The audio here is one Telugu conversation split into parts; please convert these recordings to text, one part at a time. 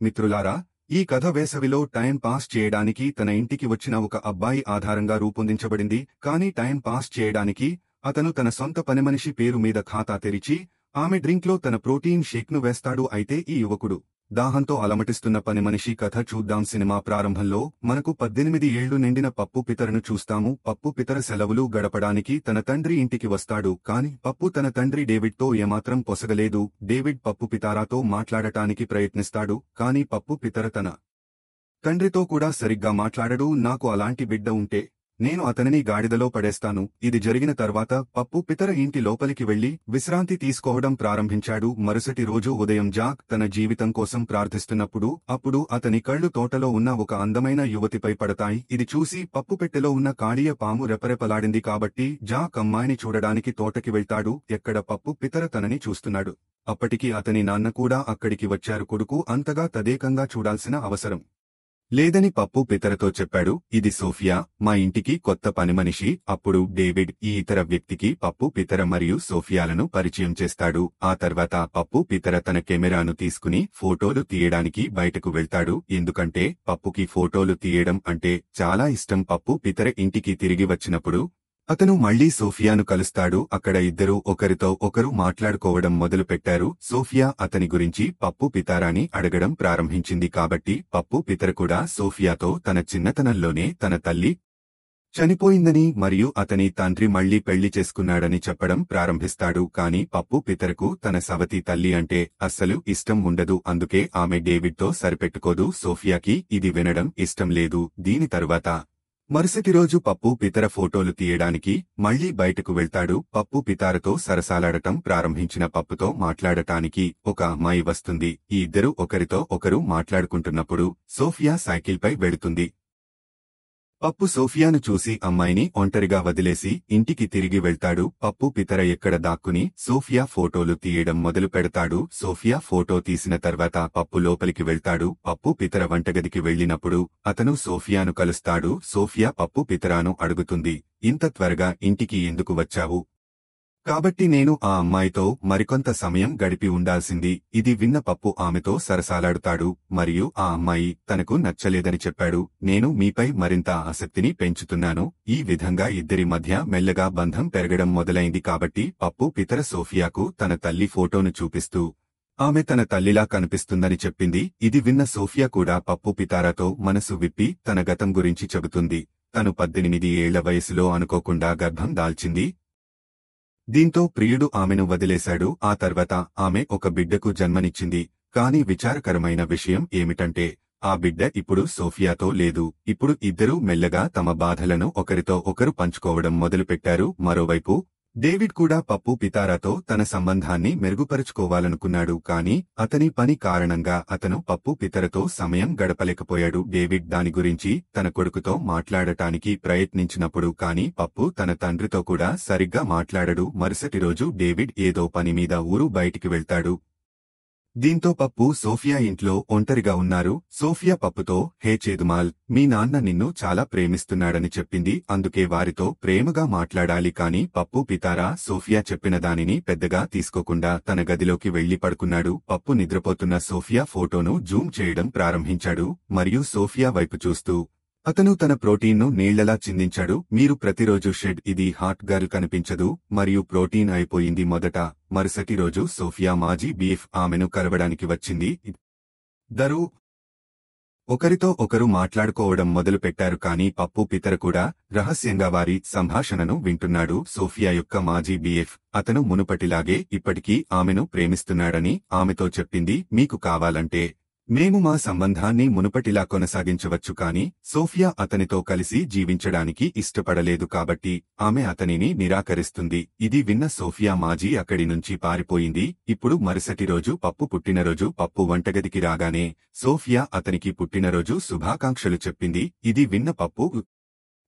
మిత్రులారా, ఈ కథ వేసవిలో టైం పాస్ చేయడానికి తన ఇంటికి వచ్చిన ఒక అబ్బాయి ఆధారంగా రూపొందించబడింది. కానీ టైం పాస్ చేయడానికి అతను తన సొంత పనిమనిషి పేరు మీద ఖాతా తెరిచి ఆమె డ్రింక్లో తన ప్రోటీన్ షేక్ను వేస్తాడు. అయితే ఈ యువకుడు దాహంతో అలమటిస్తున్న పనిమనిషి కథ చూద్దాం. సినిమా ప్రారంభంలో మనకు 18 ఏళ్లు నిండిన పప్పు పితరను చూస్తాము. పప్పు పితర సెలవులు గడపడానికి తన తండ్రి ఇంటికి వస్తాడు. కాని పప్పు తన తండ్రి డేవిడ్తో ఏమాత్రం పొసగలేదు. డేవిడ్ పప్పు పితారాతో మాట్లాడటానికి ప్రయత్నిస్తాడు. కాని పప్పు పితర తన తండ్రితో కూడా సరిగ్గా మాట్లాడడు. నాకు అలాంటి బిడ్డ ఉంటే నేను అతనిని గాడిదలో పడేస్తాను. ఇది జరిగిన తర్వాత పప్పు పితర ఇంటి లోపలికి వెళ్లి విశ్రాంతి తీసుకోవడం ప్రారంభించాడు. మరుసటి రోజు ఉదయం జాక్ తన జీవితం కోసం ప్రార్థిస్తున్నప్పుడు అప్పుడు అతని కళ్లు తోటలో ఉన్న ఒక అందమైన యువతిపై పడతాయి. ఇది చూసి పప్పు పెట్టెలో ఉన్న కాళీయ పాము రెపరెపలాడింది. కాబట్టి జాక్ అమ్మాయిని చూడడానికి తోటకి వెళ్తాడు. ఎక్కడ పప్పు పితర తనని చూస్తున్నాడు. అప్పటికి అతని నాన్న కూడా అక్కడికి వచ్చారు. కొడుకు అంతగా తదేకంగా చూడాల్సిన అవసరం లేదని పప్పు పితరతో చెప్పాడు. ఇది సోఫియా, మా ఇంటికి కొత్త పనిమనిషి. అప్పుడు డేవిడ్ ఈ ఇతర వ్యక్తికి పప్పు పితర మరియు సోఫియాలను పరిచయం చేస్తాడు. ఆ తర్వాత పప్పు పితర తన కెమెరాను తీసుకుని ఫోటోలు తీయడానికి బయటకు వెళ్తాడు. ఎందుకంటే పప్పుకి ఫోటోలు తీయడం అంటే చాలా ఇష్టం. పప్పు పితర ఇంటికి తిరిగి వచ్చినప్పుడు అతను మళ్లీ సోఫియాను కలుస్తాడు. అక్కడ ఇద్దరూ ఒకరితో ఒకరు మాట్లాడుకోవడం మొదలుపెట్టారు. సోఫియా అతని గురించి పప్పు పితారాని అడగడం ప్రారంభించింది. కాబట్టి పప్పు పితర కూడా సోఫియాతో తన చిన్నతనంలోనే తన తల్లి చనిపోయిందని మరియు అతని తండ్రి మళ్లీ పెళ్లి చేసుకున్నాడని చెప్పడం ప్రారంభిస్తాడు. కాని పప్పు పితరకు తన సవతి తల్లి అంటే అస్సలు ఇష్టం ఉండదు. అందుకే ఆమె డేవిడ్తో సరిపెట్టుకోదు. సోఫియాకి ఇది వినడం ఇష్టం లేదు. దీని తరువాత మరుసటి రోజు పప్పు పితర ఫోటోలు తీయడానికి మళ్లీ బయటకు వెళ్తాడు. పప్పు పితారతో సరసాలాడటం ప్రారంభించిన పప్పుతో మాట్లాడటానికి ఒక అమ్మాయి వస్తుంది. ఈ ఇద్దరు ఒకరితో ఒకరు మాట్లాడుకుంటున్నప్పుడు సోఫియా సైకిల్పై వెళుతుంది. పప్పు సోఫియాను చూసి అమ్మాయిని ఒంటరిగా వదిలేసి ఇంటికి తిరిగి వెళ్తాడు. పప్పు పితర ఎక్కడ దాక్కుని సోఫియా ఫోటోలు తీయడం మొదలు పెడతాడు. సోఫియా ఫోటో తీసిన తర్వాత పప్పు లోపలికి వెళ్తాడు. పప్పు పితర వంటగదికి వెళ్లినప్పుడు అతను సోఫియాను కలుస్తాడు. సోఫియా పప్పు పితరాను అడుగుతుంది, ఇంత త్వరగా ఇంటికి ఎందుకు వచ్చావు? కాబట్టి నేను ఆ అమ్మాయితో మరికొంత సమయం గడిపి ఉండాల్సింది. ఇది విన్న పప్పు ఆమెతో సరసాలాడుతాడు మరియు ఆ అమ్మాయి తనకు నచ్చలేదని చెప్పాడు. నేను మీపై మరింత ఆసక్తిని పెంచుతున్నాను. ఈ విధంగా ఇద్దరి మధ్య మెల్లగా బంధం పెరగడం మొదలైంది. కాబట్టి పప్పు పితర సోఫియాకు తన తల్లి ఫోటోను చూపిస్తూ ఆమె తన తల్లిలా కనిపిస్తుందని చెప్పింది. ఇది విన్న సోఫియా కూడా పప్పు పితారాతో మనసు విప్పి తన గతం గురించి చెబుతుంది. తను 18 ఏళ్ల వయసులో అనుకోకుండా గర్భం దాల్చింది. దీంతో ప్రియుడు ఆమెను వదిలేశాడు. ఆ తర్వాత ఆమె ఒక బిడ్డకు జన్మనిచ్చింది. కాని విచారకరమైన విషయం ఏమిటంటే ఆ బిడ్డ ఇప్పుడు సోఫియాతో లేదు. ఇప్పుడు ఇద్దరూ మెల్లగా తమ బాధలను ఒకరితో ఒకరు పంచుకోవడం మొదలుపెట్టారు. మరోవైపు డేవిడ్ కూడా పప్పు పితారాతో తన సంబంధాన్ని మెరుగుపరుచుకోవాలనుకున్నాడు. కాని అతని పని కారణంగా అతను పప్పు పితరతో సమయం గడపలేకపోయాడు. డేవిడ్ దాని గురించి తన కొడుకుతో మాట్లాడటానికి ప్రయత్నించినప్పుడు కాని పప్పు తన తండ్రితో కూడా సరిగ్గా మాట్లాడడు. మరుసటి రోజు డేవిడ్ ఏదో పని మీద ఊరు బయటికి వెళ్తాడు. దీంతో పప్పు సోఫియా ఇంట్లో ఒంటరిగా ఉన్నారు. సోఫియా పప్పుతో, హే చేదుమాల్, మీ నాన్న నిన్ను చాలా ప్రేమిస్తున్నాడని చెప్పింది. అందుకే వారితో ప్రేమగా మాట్లాడాలి. కాని పప్పు పితారా సోఫియా చెప్పిన దానిని పెద్దగా తీసుకోకుండా తన గదిలోకి వెళ్లి పడుకున్నాడు. పప్పు నిద్రపోతున్న సోఫియా ఫోటోను జూమ్ చేయడం ప్రారంభించాడు మరియు సోఫియా వైపు చూస్తూ అతను తన ప్రోటీన్ను నీళ్లలా చిందించాడు. మీరు ప్రతిరోజు షెడ్ ఇది హాట్ గర్ల్ కనిపించదు మరియు ప్రోటీన్ అయిపోయింది మొదట. మరుసటి రోజు సోఫియా మాజీ బీఫ్ ఆమెను కలవడానికి వచ్చింది. ఇద్దరూ ఒకరితో ఒకరు మాట్లాడుకోవడం మొదలుపెట్టారు. కాని పప్పు పితర కూడా రహస్యంగా వారి సంభాషణను వింటున్నాడు. సోఫియా యొక్క మాజీ బీఎఫ్ అతను మునుపటిలాగే ఇప్పటికీ ఆమెను ప్రేమిస్తున్నాడని ఆమెతో చెప్పింది. మీకు కావాలంటే మేము మా సంబంధాన్ని మునుపటిలా కొనసాగించవచ్చు. కాని సోఫియా అతనితో కలిసి జీవించడానికి ఇష్టపడలేదు. కాబట్టి ఆమె అతనిని నిరాకరిస్తుంది. ఇది విన్న సోఫియా మాజీ అక్కడి నుంచి పారిపోయింది. ఇప్పుడు మరుసటి రోజు పప్పు పుట్టినరోజు. పప్పు వంటగదికి రాగానే సోఫియా అతనికి పుట్టినరోజు శుభాకాంక్షలు చెప్పింది. ఇది విన్న పప్పు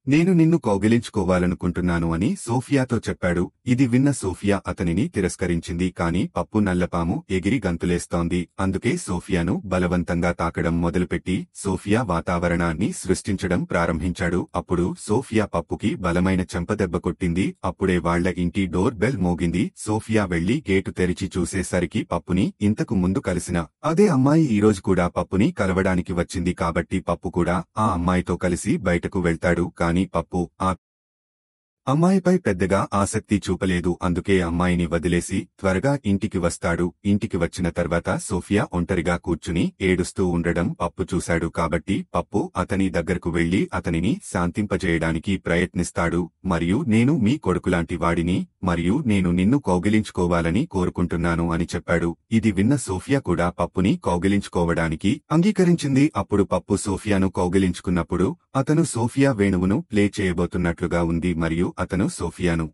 నేను నిన్ను కౌగిలించుకోవాలనుకుంటున్నాను అని సోఫియాతో చెప్పాడు. ఇది విన్న సోఫియా అతనిని తిరస్కరించింది. కాని పప్పు నల్లపాము ఎగిరి గంతులేస్తోంది. అందుకే సోఫియాను బలవంతంగా తాకడం మొదలుపెట్టి సోఫియా వాతావరణాన్ని సృష్టించడం ప్రారంభించాడు. అప్పుడు సోఫియా పప్పుకి బలమైన చెంపదెబ్బ కొట్టింది. అప్పుడే వాళ్ల ఇంటి డోర్ బెల్ మోగింది. సోఫియా వెళ్లి గేటు తెరిచి చూసేసరికి పప్పుని ఇంతకు ముందు కలిసిన అదే అమ్మాయి ఈరోజు కూడా పప్పుని కలవడానికి వచ్చింది. కాబట్టి పప్పు కూడా ఆ అమ్మాయితో కలిసి బయటకు వెళ్తాడు. కాని పప్పు ఆ అమ్మాయిపై పెద్దగా ఆసక్తి చూపలేదు. అందుకే అమ్మాయిని వదిలేసి త్వరగా ఇంటికి వస్తాడు. ఇంటికి వచ్చిన తర్వాత సోఫియా ఒంటరిగా కూర్చుని ఏడుస్తూ ఉండడం పప్పు చూశాడు. కాబట్టి పప్పు అతని దగ్గరకు వెళ్లి అతనిని శాంతింపజేయడానికి ప్రయత్నిస్తాడు. మరియు నేను మీ కొడుకులాంటి వాడిని మరియు నేను నిన్ను కౌగిలించుకోవాలని కోరుకుంటున్నాను అని చెప్పాడు. ఇది విన్న సోఫియా కూడా పప్పుని కౌగిలించుకోవడానికి అంగీకరించింది. అప్పుడు పప్పు సోఫియాను కౌగిలించుకున్నప్పుడు అతను సోఫియా వేణువును ప్లే చేయబోతున్నట్లుగా ఉంది మరియు అతను సోఫియాను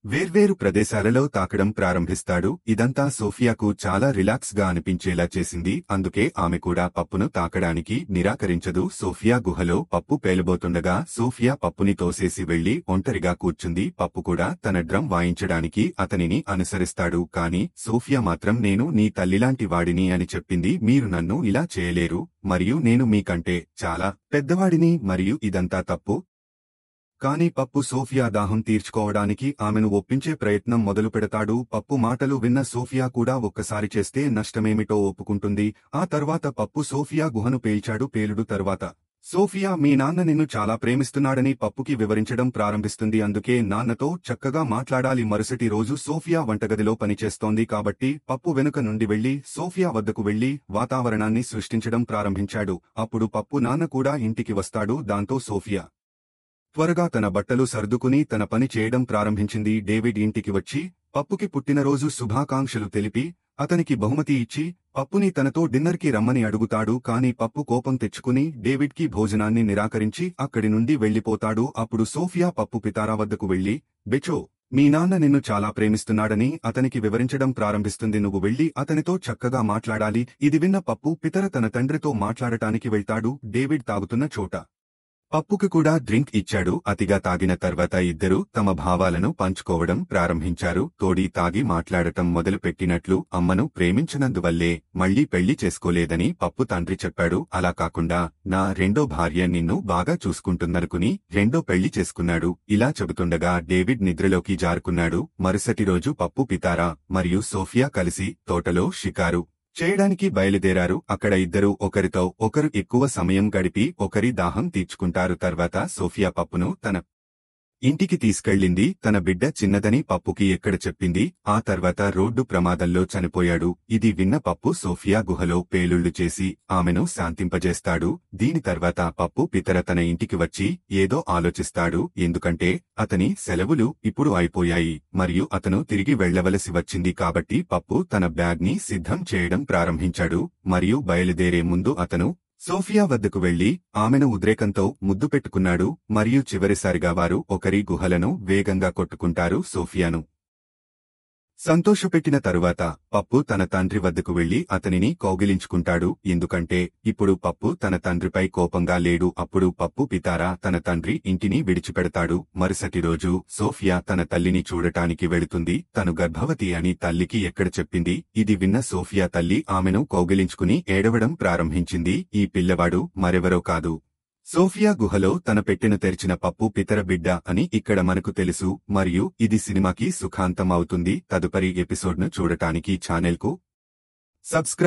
వేర్వేరు ప్రదేశాలలో తాకడం ప్రారంభిస్తాడు. ఇదంతా సోఫియాకు చాలా రిలాక్స్ గా అనిపించేలా చేసింది. అందుకే ఆమె కూడా పప్పును తాకడానికి నిరాకరించదు. సోఫియా గుహలో పప్పు పేలబోతుండగా సోఫియా పప్పుని తోసేసి వెళ్లి ఒంటరిగా కూర్చుంది. పప్పు కూడా తన డ్రమ్ వాయించడానికి అతనిని అనుసరిస్తాడు. కాని సోఫియా మాత్రం నేను నీ తల్లిలాంటి వాడిని అని చెప్పింది. మీరు నన్ను ఇలా చేయలేరు మరియు నేను మీకంటే చాలా పెద్దవాడిని మరియు ఇదంతా తప్పు. కాని పప్పు సోఫియా దాహం తీర్చుకోవడానికి ఆమెను ఒప్పించే ప్రయత్నం మొదలుపెడతాడు. పప్పు మాటలు విన్న సోఫియా కూడా ఒక్కసారి చేస్తే నష్టమేమిటో ఒప్పుకుంటుంది. ఆ తర్వాత పప్పు సోఫియా గుహను పేలుడు తర్వాత సోఫియా మీ నాన్న నిన్ను చాలా ప్రేమిస్తున్నాడని పప్పుకి వివరించడం ప్రారంభిస్తుంది. అందుకే నాన్నతో చక్కగా మాట్లాడాలి. మరుసటి రోజు సోఫియా వంటగదిలో పనిచేస్తోంది. కాబట్టి పప్పు వెనుక నుండి వెళ్లి సోఫియా వద్దకు వెళ్లి వాతావరణాన్ని సృష్టించడం ప్రారంభించాడు. అప్పుడు పప్పు నాన్న కూడా ఇంటికి వస్తాడు. దాంతో సోఫియా త్వరగా తన బట్టలు సర్దుకుని తన పని చేయడం ప్రారంభించింది. డేవిడ్ ఇంటికి వచ్చి పప్పుకి పుట్టినరోజు శుభాకాంక్షలు తెలిపి అతనికి బహుమతి ఇచ్చి పప్పుని తనతో డిన్నర్కి రమ్మని అడుగుతాడు. కాని పప్పు కోపం తెచ్చుకుని డేవిడ్కి భోజనాన్ని నిరాకరించి అక్కడి నుండి వెళ్లిపోతాడు. అప్పుడు సోఫియా పప్పు పితారా వద్దకు వెళ్లి బెచో మీ నాన్న నిన్ను చాలా ప్రేమిస్తున్నాడని అతనికి వివరించడం ప్రారంభిస్తుంది. నువ్వు వెళ్లి అతనితో చక్కగా మాట్లాడాలి. ఇది విన్న పప్పు పితర తన తండ్రితో మాట్లాడటానికి వెళ్తాడు. డేవిడ్ తాగుతున్న చోట పప్పుకి కూడా డ్రింక్ ఇచ్చాడు. అతిగా తాగిన తర్వాత ఇద్దరూ తమ భావాలను పంచుకోవడం ప్రారంభించారు. తోడి తాగి మాట్లాడటం మొదలుపెట్టినట్లు అమ్మను ప్రేమించినందువల్లే మళ్లీ పెళ్లి చేసుకోలేదని పప్పు తండ్రి చెప్పాడు. అలా కాకుండా నా రెండో భార్య నిన్ను బాగా చూసుకుంటుందనుకుని రెండో పెళ్లి చేసుకున్నాడు. ఇలా చెబుతుండగా డేవిడ్ నిద్రలోకి జారుకున్నాడు. మరుసటి రోజు పప్పు పితారా మరియు సోఫియా కలిసి తోటలో షికారు చేయడానికి బయలుదేరారు. అక్కడ ఇద్దరూ ఒకరితో ఒకరు ఎక్కువ సమయం గడిపి ఒకరి దాహం తీర్చుకుంటారు. తర్వాత సోఫియా పప్పును తన ఇంటికి తీసుకెళ్ళింది. తన బిడ్డ చిన్నదని పప్పుకి ఎక్కడ చెప్పింది. ఆ తర్వాత రోడ్డు ప్రమాదంలో చనిపోయాడు. ఇది విన్న పప్పు సోఫియా గుహలో పేలుళ్లు చేసి ఆమెను శాంతింపజేస్తాడు. దీని తర్వాత పప్పు పితర తన ఇంటికి వచ్చి ఏదో ఆలోచిస్తాడు. ఎందుకంటే అతని సెలవులు ఇప్పుడు అయిపోయాయి మరియు అతను తిరిగి వెళ్లవలసి వచ్చింది. కాబట్టి పప్పు తన బ్యాగ్ ని సిద్ధం చేయడం ప్రారంభించాడు మరియు బయలుదేరే ముందు అతను సోఫియా వద్దకు వెళ్లి ఆమెను ఉద్రేకంతో ముద్దు పెట్టుకున్నాడు మరియు చివరిసారిగా వారు ఒకరి గుహలను వేగంగా కొట్టుకుంటారు. సోఫియాను సంతోషపెట్టిన తరువాత పప్పు తన తండ్రి వద్దకు వెళ్లి అతనిని కౌగిలించుకుంటాడు. ఎందుకంటే ఇప్పుడు పప్పు తన తండ్రిపై కోపంగా లేడు. అప్పుడు పప్పు పితారా తన తండ్రి ఇంటిని విడిచిపెడతాడు. మరుసటి రోజు సోఫియా తన తల్లిని చూడటానికి వెళుతుంది. తను గర్భవతి అని తల్లికి ఎక్కడ చెప్పింది. ఇది విన్న సోఫియా తల్లి ఆమెను కౌగిలించుకుని ఏడవడం ప్రారంభించింది. ఈ పిల్లవాడు మరెవరో కాదు, సోఫియా గుహలో తన పెట్టెను తెరిచిన పప్పు పితర బిడ్డ అని ఇక్కడ మనకు తెలుసు. మరియు ఇది సినిమాకి సుఖాంతం అవుతుంది. తదుపరి ఎపిసోడ్ను చూడటానికి ఛానెల్కు సబ్స్క్రైబ్